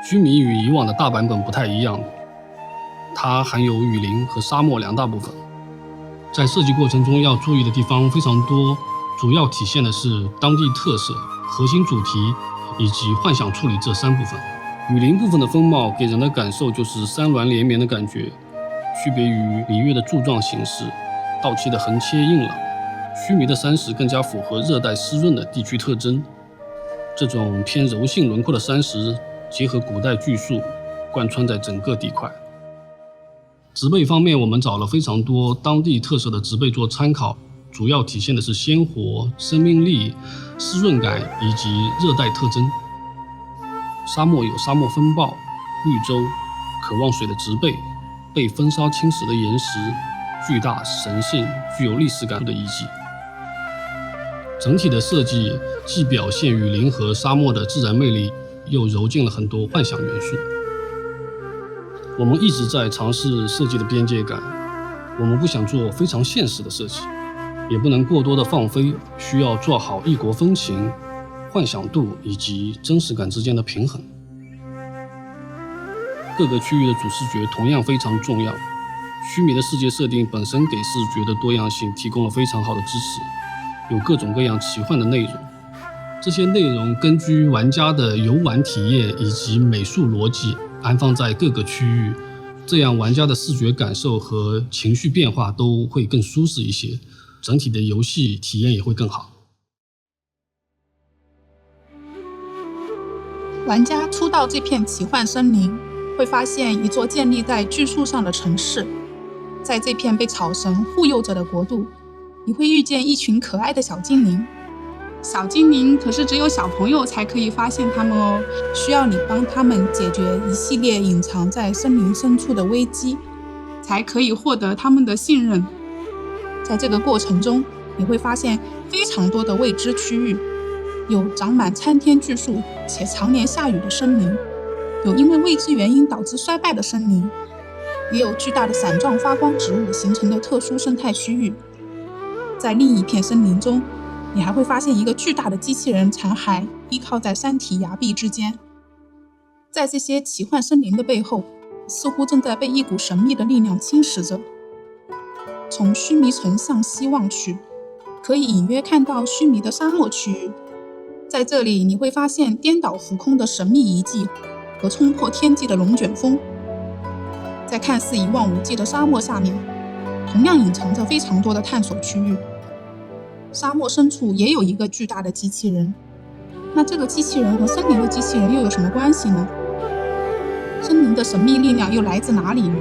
须弥与以往的大版本不太一样，它含有雨林和沙漠两大部分。在设计过程中要注意的地方非常多，主要体现的是当地特色、核心主题以及幻想处理这三部分。雨林部分的风貌给人的感受就是山峦连绵的感觉，区别于里约的柱状形式、倒砌的横切硬朗。须弥的山石更加符合热带湿润的地区特征，这种偏柔性轮廓的山石结合古代巨树，贯穿在整个地块。植被方面，我们找了非常多当地特色的植被做参考，主要体现的是鲜活、生命力、湿润感以及热带特征。沙漠有沙漠风暴、绿洲、渴望水的植被、被风沙侵蚀的岩石、巨大、神性、具有历史感的遗迹。整体的设计既表现雨林和沙漠的自然魅力，又揉进了很多幻想元素。我们一直在尝试设计的边界感，我们不想做非常现实的设计，也不能过多的放飞，需要做好异国风情、幻想度以及真实感之间的平衡。各个区域的主视觉同样非常重要，须弥的世界设定本身给视觉的多样性提供了非常好的支持，有各种各样奇幻的内容。这些内容根据玩家的游玩体验以及美术逻辑安放在各个区域，这样玩家的视觉感受和情绪变化都会更舒适一些，整体的游戏体验也会更好。玩家初到这片奇幻森林，会发现一座建立在巨树上的城市。在这片被草神护佑着的国度，你会遇见一群可爱的小精灵。小精灵可是只有小朋友才可以发现它们哦，需要你帮他们解决一系列隐藏在森林深处的危机，才可以获得他们的信任。在这个过程中，你会发现非常多的未知区域，有长满参天巨树且常年下雨的森林，有因为未知原因导致衰败的森林，也有巨大的伞状发光植物形成的特殊生态区域。在另一片森林中，你还会发现一个巨大的机器人残骸依靠在山体崖壁之间。在这些奇幻森林的背后，似乎正在被一股神秘的力量侵蚀着。从须弥城向西望去，可以隐约看到须弥的沙漠区域。在这里，你会发现颠倒浮空的神秘遗迹和冲破天际的龙卷风。在看似一望无际的沙漠下面，同样隐藏着非常多的探索区域。沙漠深处也有一个巨大的机器人，那这个机器人和森林的机器人又有什么关系呢？森林的神秘力量又来自哪里呢？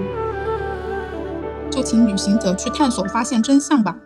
就请旅行者去探索发现真相吧。